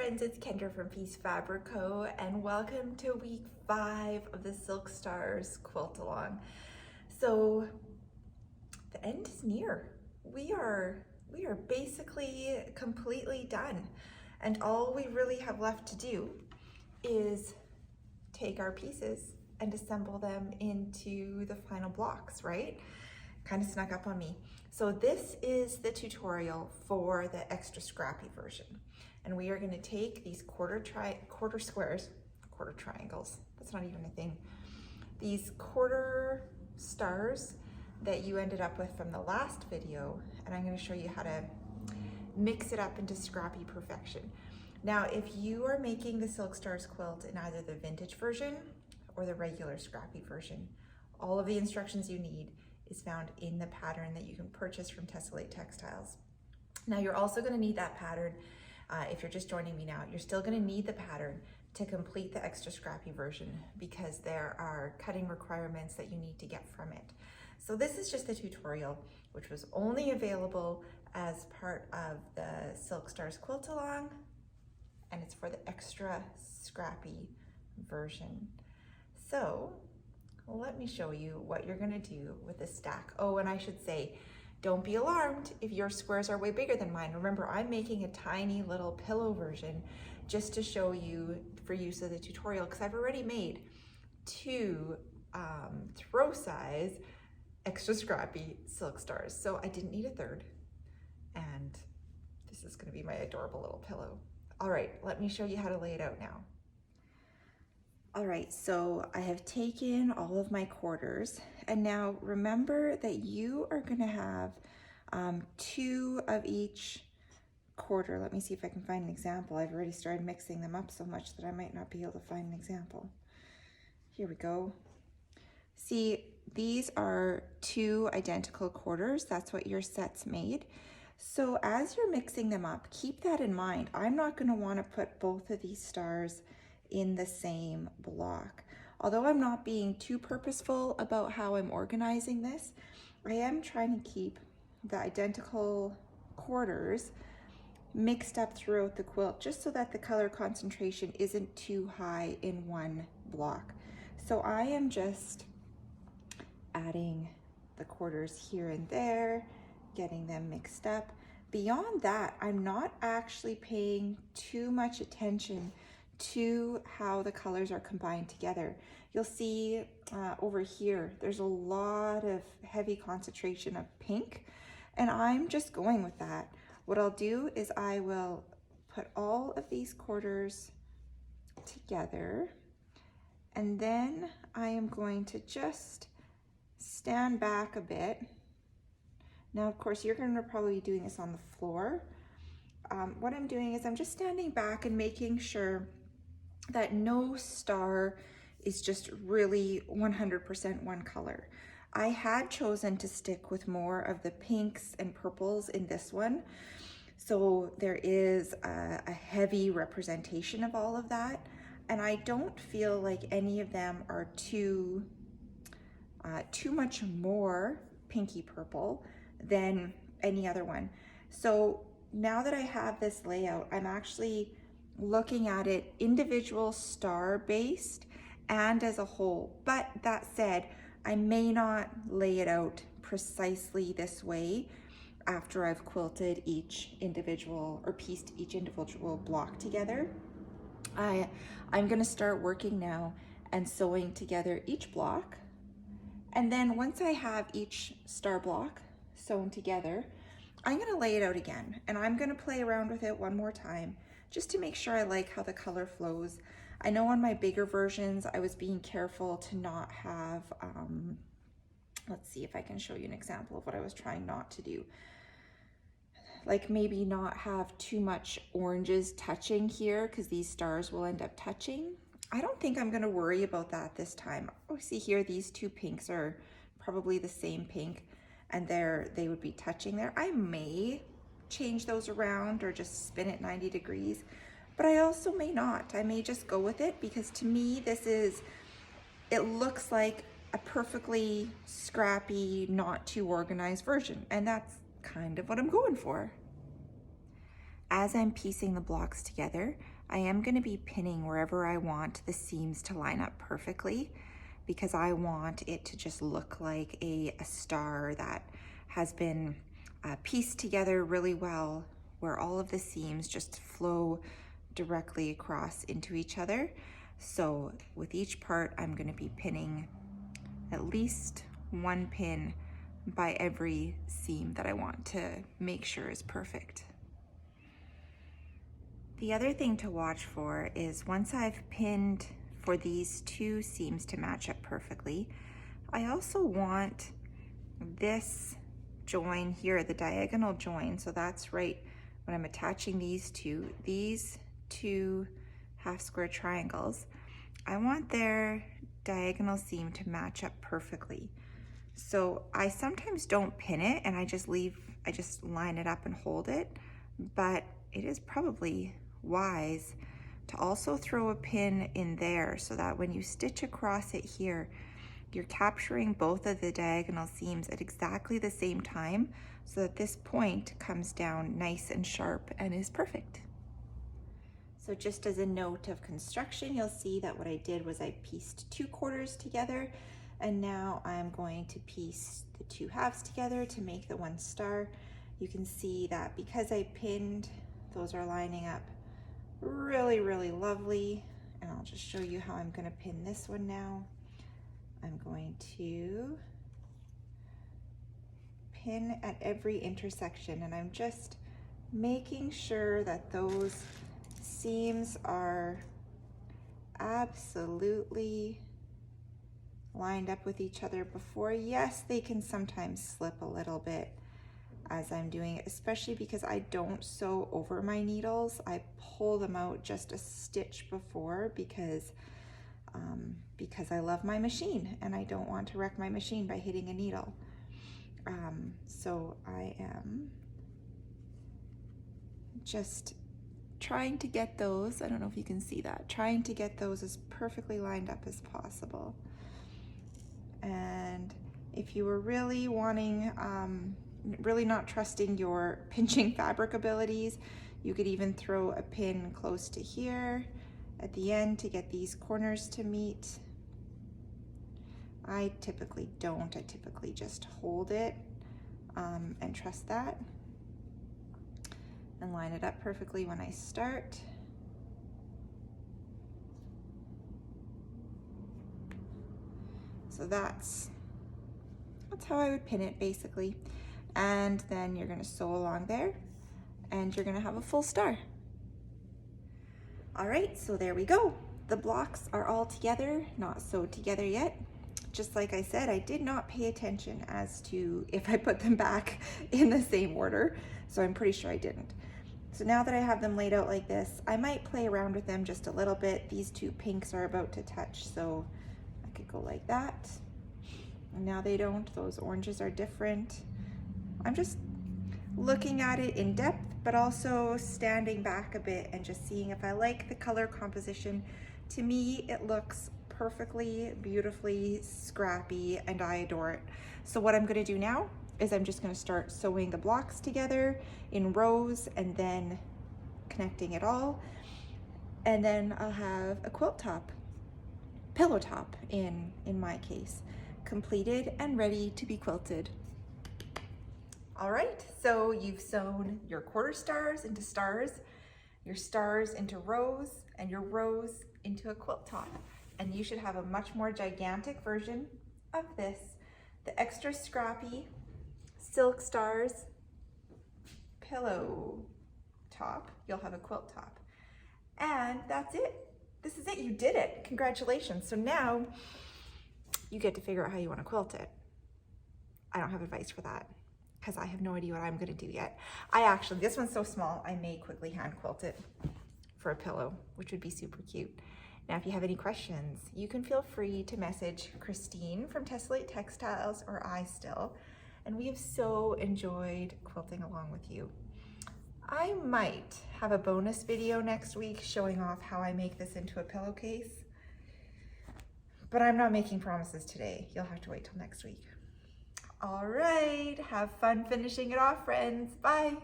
friends, it's Kendra from Peace Fabric Co. and welcome to week 5 of the Silk Stars Quilt-along. So the end is near. We are basically completely done, and all we really have left to do is take our pieces and assemble them into the final blocks, right? Kind of snuck up on me. So this is the tutorial for the Extra Scrappy version. And we are gonna take these quarter triangles, that's not even a thing. These quarter stars that you ended up with from the last video, and I'm gonna show you how to mix it up into scrappy perfection. Now, if you are making the Silk Stars quilt in either the vintage version or the regular scrappy version, all of the instructions you need is found in the pattern that you can purchase from Tessellate Textiles. Now, you're also gonna need that pattern if you're just joining me now. You're still gonna need the pattern to complete the Extra Scrappy version because there are cutting requirements that you need to get from it. So this is just the tutorial, which was only available as part of the Silk Stars Quilt-along, and it's for the Extra Scrappy version. So let me show you what you're gonna do with this stack. Oh, and I should say, don't be alarmed if your squares are way bigger than mine. Remember, I'm making a tiny little pillow version just to show you for use of the tutorial, because I've already made 2 throw size Extra Scrappy Silk Stars. So I didn't need a third, and this is gonna be my adorable little pillow. All right, let me show you how to lay it out now. All right, so I have taken all of my quarters, and now remember that you are gonna have 2 of each quarter. Let me see if I can find an example. I've already started mixing them up so much that I might not be able to find an example. Here we go. See, these are 2 identical quarters. That's what your set's made. So as you're mixing them up, keep that in mind. I'm not gonna wanna put both of these stars in the same block. Although I'm not being too purposeful about how I'm organizing this, I am trying to keep the identical quarters mixed up throughout the quilt, just so that the color concentration isn't too high in one block. So I am just adding the quarters here and there, getting them mixed up. Beyond that, I'm not actually paying too much attention to how the colors are combined together. You'll see over here, there's a lot of heavy concentration of pink, and I'm just going with that. What I'll do is I will put all of these quarters together, and then I am going to just stand back a bit. Now, of course, you're gonna probably be doing this on the floor. What I'm doing is I'm just standing back and making sure that no star is just really 100% one color. I had chosen to stick with more of the pinks and purples in this one. So there is a heavy representation of all of that. And I don't feel like any of them are too much more pinky purple than any other one. So now that I have this layout, I'm actually looking at it individual star based and as a whole. But that said, I may not lay it out precisely this way after I've quilted each individual or pieced each individual block together. I'm gonna start working now and sewing together each block. And then once I have each star block sewn together, I'm gonna lay it out again, and I'm gonna play around with it one more time just to make sure I like how the color flows. I know on my bigger versions, I was being careful to not have, let's see if I can show you an example of what I was trying not to do. Like maybe not have too much oranges touching here because these stars will end up touching. I don't think I'm gonna worry about that this time. Oh, see here, these 2 pinks are probably the same pink, and they would be touching there. I may change those around or just spin it 90 degrees, but I also may not. I may just go with it because to me, it looks like a perfectly scrappy, not too organized version, and that's kind of what I'm going for. As I'm piecing the blocks together, I am going to be pinning wherever I want the seams to line up perfectly, because I want it to just look like a star that has been pieced together really well, where all of the seams just flow directly across into each other. So with each part, I'm going to be pinning at least one pin by every seam that I want to make sure is perfect. The other thing to watch for is once I've pinned for these two seams to match up perfectly, I also want this join here, the diagonal join, so that's right when I'm attaching these two half square triangles, I want their diagonal seam to match up perfectly. So I sometimes don't pin it and I just line it up and hold it, but it is probably wise to also throw a pin in there so that when you stitch across it here, you're capturing both of the diagonal seams at exactly the same time so that this point comes down nice and sharp and is perfect. So just as a note of construction, you'll see that what I did was I pieced 2 quarters together, and now I'm going to piece the 2 halves together to make the 1 star. You can see that because I pinned, those are lining up really, really lovely. And I'll just show you how I'm going to pin this one now. I'm going to pin at every intersection, and I'm just making sure that those seams are absolutely lined up with each other before. Yes, they can sometimes slip a little bit as I'm doing it, especially because I don't sew over my needles. I pull them out just a stitch before because I love my machine and I don't want to wreck my machine by hitting a needle. So I am just trying to get those, I don't know if you can see that, trying to get those as perfectly lined up as possible. And if you were really wanting, really not trusting your pinching fabric abilities, you could even throw a pin close to here at the end to get these corners to meet. I typically don't, I typically just hold it and trust that and line it up perfectly when I start. So that's how I would pin it basically. And then you're gonna sew along there and you're gonna have a full star. All right, so there we go. The blocks are all together, not sewed together yet. Just like I said, I did not pay attention as to if I put them back in the same order, so I'm pretty sure I didn't. So now that I have them laid out like this, I might play around with them just a little bit. These 2 pinks are about to touch, so I could go like that. And now they don't, those oranges are different. I'm just looking at it in depth, but also standing back a bit and just seeing if I like the color composition. To me, it looks perfectly, beautifully scrappy, and I adore it. So what I'm gonna do now is I'm just gonna start sewing the blocks together in rows and then connecting it all. And then I'll have a quilt top, pillow top in my case, completed and ready to be quilted. All right, so you've sewn your quarter stars into stars, your stars into rows, and your rows into a quilt top. And you should have a much more gigantic version of this, the Extra Scrappy Silk Stars pillow top. You'll have a quilt top. And that's it. This is it, you did it. Congratulations. So now you get to figure out how you want to quilt it. I don't have advice for that because I have no idea what I'm going to do yet. This one's so small, I may quickly hand quilt it for a pillow, which would be super cute. Now, if you have any questions, you can feel free to message Christine from Tessellate Textiles or I Still, and we have so enjoyed quilting along with you. I might have a bonus video next week showing off how I make this into a pillowcase, but I'm not making promises today. You'll have to wait till next week. All right, have fun finishing it off, friends. Bye.